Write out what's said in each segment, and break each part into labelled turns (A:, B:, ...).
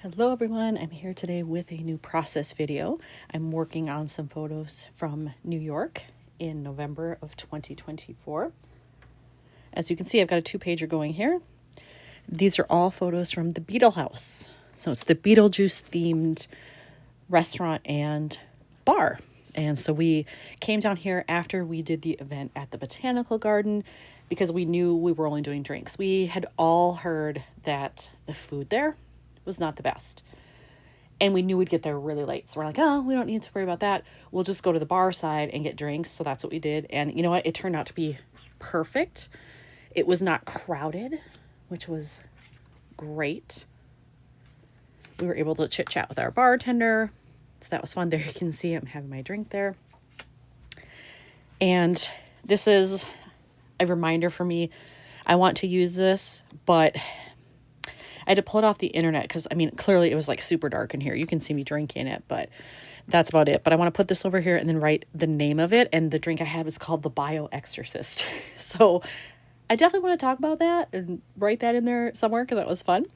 A: Hello everyone, I'm here today with a new process video. I'm working on some photos from New York in November of 2024. As you can see, I've got a 2-pager going here. These are all photos from the Beetle House. So it's the Beetlejuice themed restaurant and bar. And so we came down here after we did the event at the Botanical Garden because we knew we were only doing drinks. We had all heard that the food there was not the best. And we knew we'd get there really late. So we're like, oh, we don't need to worry about that. We'll just go to the bar side and get drinks. So that's what we did. And you know what? It turned out to be perfect. It was not crowded, which was great. We were able to chit chat with our bartender. So that was fun. There you can see I'm having my drink there. And this is a reminder for me. I want to use this, but I had to pull it off the internet because, I mean, clearly it was like super dark in here. You can see me drinking it, but that's about it. But I want to put this over here and then write the name of it. And the drink I had was called the Bio Exorcist. So I definitely want to talk about that and write that in there somewhere because that was fun.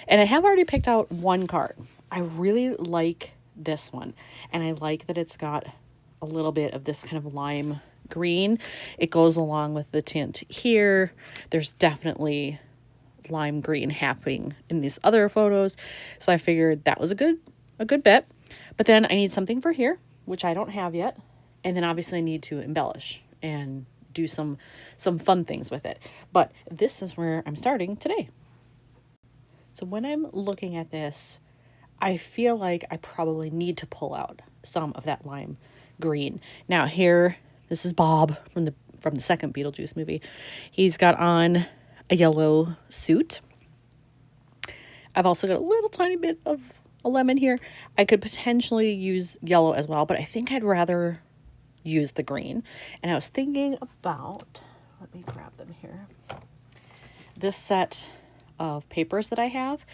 A: And I have already picked out one card. I really like this one. And I like that it's got a little bit of this kind of lime green. It goes along with the tint here. There's definitely lime green happening in these other photos. So I figured that was a good bet. But then I need something for here, which I don't have yet. And then obviously I need to embellish and do some fun things with it. But this is where I'm starting today. So when I'm looking at this, I feel like I probably need to pull out some of that lime green. Now here, this is Bob from the second Beetlejuice movie. He's got on a yellow suit. I've also got a little tiny bit of a lemon here. I could potentially use yellow as well, but I think I'd rather use the green. And I was thinking about, let me grab them here, this set of papers that I have,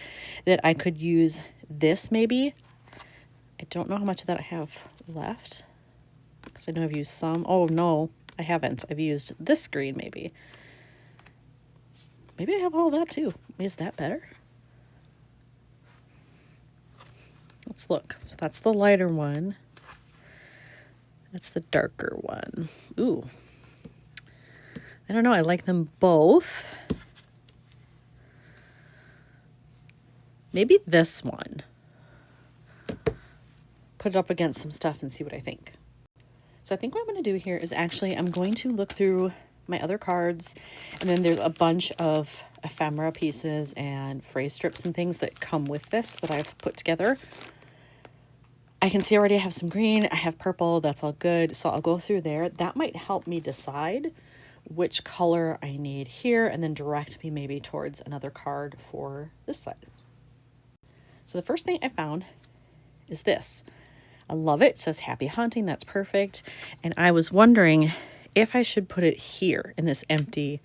A: that I could use this maybe. I don't know how much of that I have left, because I know I've used some. Oh no, I haven't. I've used this green maybe. Maybe I have all that too. Is that better? Let's look. So that's the lighter one. That's the darker one. Ooh. I don't know. I like them both. Maybe this one. Put it up against some stuff and see what I think. So I think what I'm going to do here is actually I'm going to look through my other cards, and then there's a bunch of ephemera pieces and phrase strips and things that come with this that I've put together. I can see already I have some green, I have purple, that's all good. So I'll go through there. That might help me decide which color I need here and then direct me maybe towards another card for this side. So the first thing I found is this. I love it. It says happy hunting. That's perfect. And I was wondering if I should put it here in this empty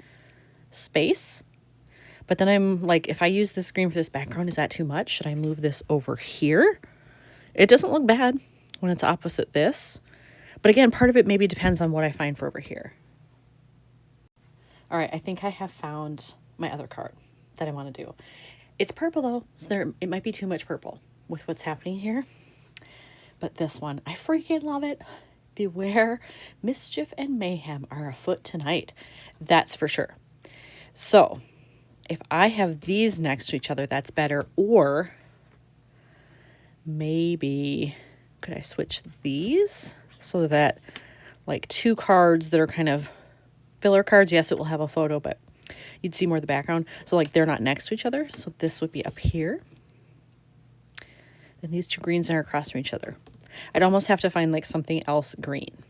A: space. But then I'm like, if I use this green for this background, is that too much? Should I move this over here? It doesn't look bad when it's opposite this. But again, part of it maybe depends on what I find for over here. All right, I think I have found my other card that I want to do. It's purple though, so it might be too much purple with what's happening here. But this one, I freaking love it. Beware, mischief and mayhem are afoot tonight. That's for sure. So if I have these next to each other, that's better. Or maybe could I switch these so that like 2 cards that are kind of filler cards. Yes, it will have a photo, but you'd see more of the background. So like they're not next to each other. So this would be up here. Then these 2 greens are across from each other. I'd almost have to find like something else green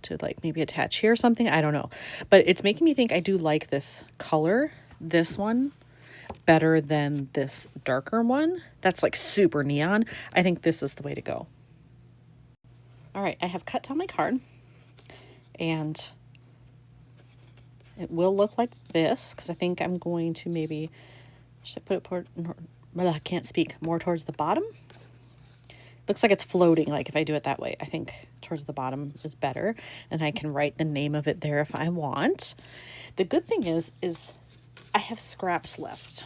A: to like maybe attach here or something. I don't know. But it's making me think I do like this color, this one, better than this darker one. That's like super neon. I think this is the way to go. All right, I have cut down my card. And it will look like this because I think I'm going to maybe, should I put it I can't speak, more towards the bottom. Looks like it's floating, like if I do it that way. I think towards the bottom is better. And I can write the name of it there if I want. The good thing is I have scraps left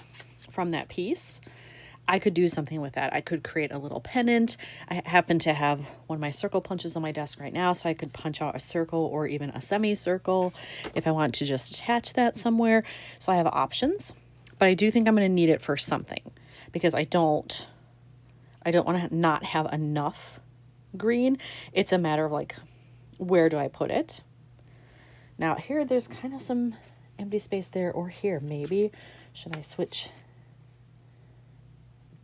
A: from that piece, I could do something with that. I could create a little pennant. I happen to have one of my circle punches on my desk right now, so I could punch out a circle or even a semicircle if I want to just attach that somewhere. So I have options, but I do think I'm going to need it for something because I don't want to not have enough green. It's a matter of like, where do I put it? Now here, there's kind of some empty space there, or here, maybe. Should I switch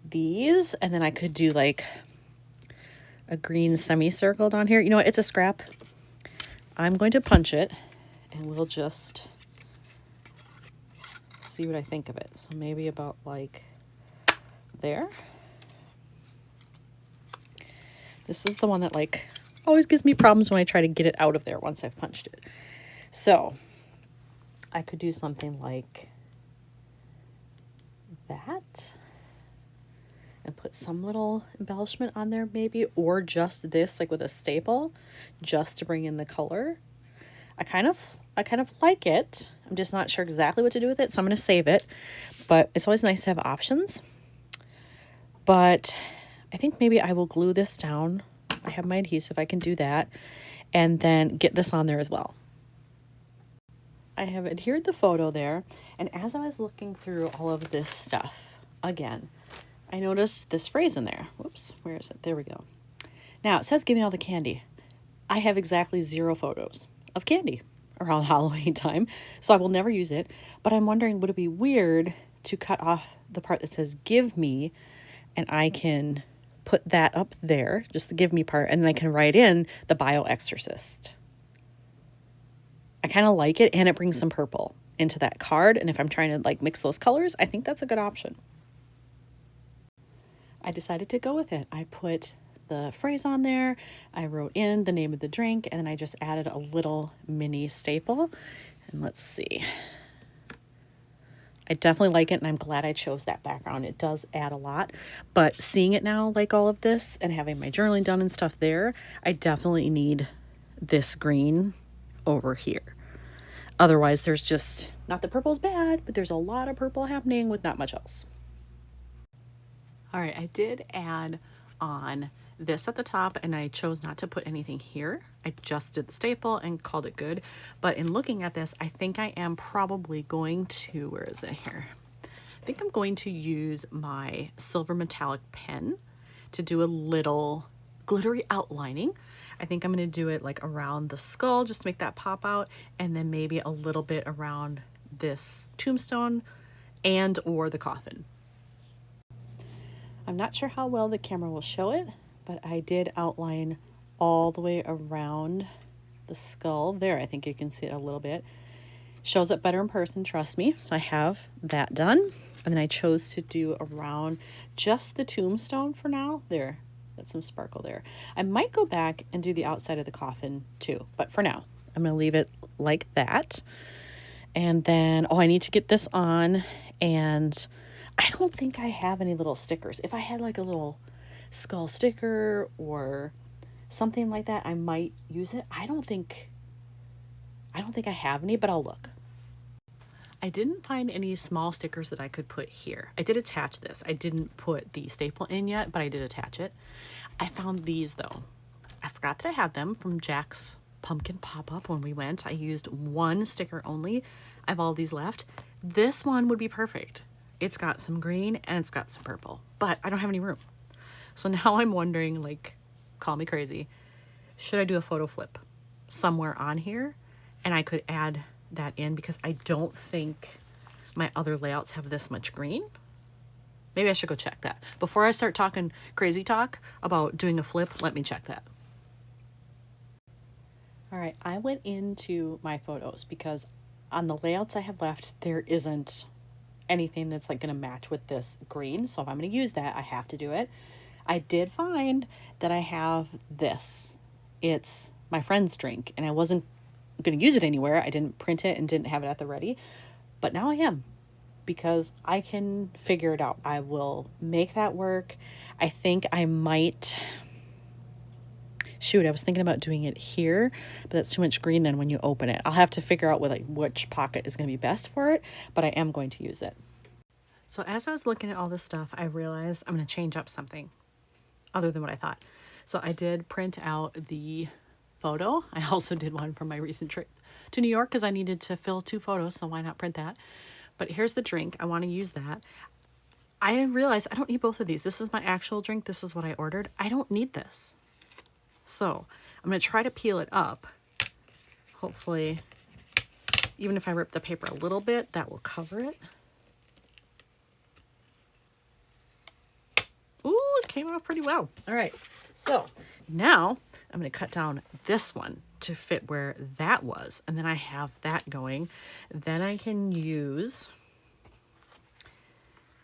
A: these? And then I could do like a green semicircle down here. You know what? It's a scrap. I'm going to punch it and we'll just see what I think of it. So maybe about like there. This is the one that like always gives me problems when I try to get it out of there once I've punched it. So I could do something like that and put some little embellishment on there maybe, or just this like with a staple just to bring in the color. I kind of like it. I'm just not sure exactly what to do with it, so I'm going to save it. But it's always nice to have options. But I think maybe I will glue this down. I have my adhesive, I can do that. And then get this on there as well. I have adhered the photo there. And as I was looking through all of this stuff, again, I noticed this phrase in there. Whoops, where is it? There we go. Now it says, give me all the candy. I have exactly 0 photos of candy around Halloween time, so I will never use it. But I'm wondering, would it be weird to cut off the part that says give me, and I can put that up there, just the give me part, and then I can write in the bioexorcist. I kind of like it, and it brings some purple into that card. And if I'm trying to like mix those colors, I think that's a good option. I decided to go with it. I put the phrase on there. I wrote in the name of the drink, and then I just added a little mini staple. And let's see. I definitely like it, and I'm glad I chose that background. It does add a lot. But seeing it now, like all of this, and having my journaling done and stuff there, I definitely need this green over here. Otherwise, there's just, not that purple's bad, but there's a lot of purple happening with not much else. All right, I did add on this at the top, and I chose not to put anything here. I just did the staple and called it good. But in looking at this, I think I am probably going to, where is it here? I think I'm going to use my silver metallic pen to do a little glittery outlining. I think I'm going to do it like around the skull just to make that pop out, and then maybe a little bit around this tombstone and or the coffin. I'm not sure how well the camera will show it, but I did outline all the way around the skull there. I think you can see it a little bit. Shows up better in person, trust me. So I have that done. And then I chose to do around just the tombstone for now. There, that's some sparkle there. I might go back and do the outside of the coffin too, but for now, I'm going to leave it like that. And then, oh, I need to get this on, and I don't think I have any little stickers. If I had like a little skull sticker or something like that, I might use it. I don't think I have any, but I'll look. I didn't find any small stickers that I could put here. I did attach this. I didn't put the staple in yet, but I did attach it. I found these though. I forgot that I had them from Jack's pumpkin pop-up when we went. I used one sticker only. I have all these left. This one would be perfect. It's got some green and it's got some purple, but I don't have any room. So now I'm wondering, like, call me crazy, should I do a photo flip somewhere on here? And I could add that in because I don't think my other layouts have this much green. Maybe I should go check that. Before I start talking crazy talk about doing a flip, let me check that. All right, I went into my photos because on the layouts I have left, there isn't anything that's like going to match with this green. So if I'm going to use that, I have to do it. I did find that I have this. It's my friend's drink, and I wasn't going to use it anywhere. I didn't print it and didn't have it at the ready, but now I am, because I can figure it out. I will make that work. I think I might, shoot, I was thinking about doing it here, but that's too much green then when you open it. I'll have to figure out which pocket is going to be best for it, but I am going to use it. So as I was looking at all this stuff, I realized I'm going to change up something other than what I thought. So I did print out the photo. I also did one from my recent trip to New York because I needed to fill 2 photos, so why not print that? But here's the drink. I want to use that. I realized I don't need both of these. This is my actual drink. This is what I ordered. I don't need this. So I'm going to try to peel it up. Hopefully, even if I rip the paper a little bit, that will cover it. Ooh, it came off pretty well. All right, so now I'm going to cut down this one to fit where that was. And then I have that going. Then I can use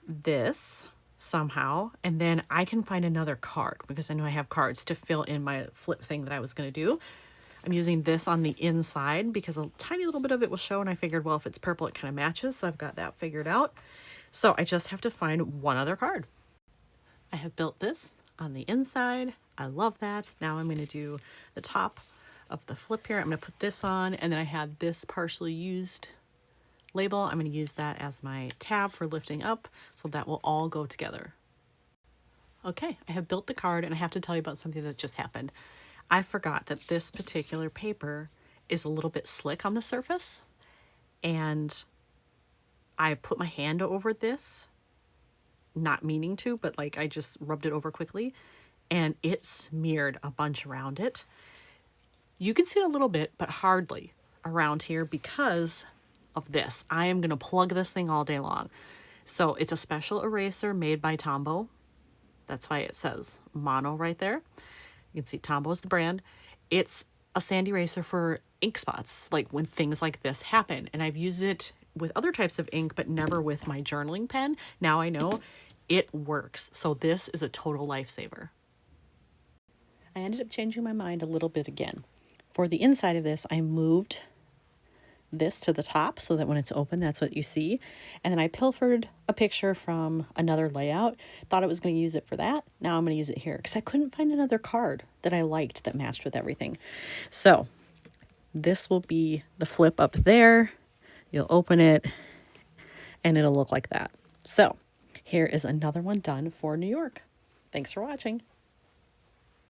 A: this somehow. And then I can find another card because I know I have cards to fill in my flip thing that I was going to do. I'm using this on the inside because a tiny little bit of it will show. And I figured, well, if it's purple, it kind of matches. So I've got that figured out. So I just have to find one other card. I have built this on the inside. I love that. Now I'm going to do the top of the flip here. I'm going to put this on, and then I had this partially used label. I'm going to use that as my tab for lifting up, so that will all go together. Okay, I have built the card, and I have to tell you about something that just happened. I forgot that this particular paper is a little bit slick on the surface, and I put my hand over this, not meaning to, but like I just rubbed it over quickly and it smeared a bunch around it. You can see it a little bit, but hardly around here because of this. I am going to plug this thing all day long. So it's a special eraser made by Tombow. That's why it says mono right there. You can see Tombow is the brand. It's a sand eraser for ink spots, like when things like this happen. And I've used it with other types of ink, but never with my journaling pen. Now I know it works. So this is a total lifesaver. I ended up changing my mind a little bit again. For the inside of this, I moved this to the top so that when it's open, that's what you see. And then I pilfered a picture from another layout. Thought I was going to use it for that. Now I'm going to use it here because I couldn't find another card that I liked that matched with everything. So this will be the flip up there. You'll open it and it'll look like that. So here is another one done for New York. Thanks for watching.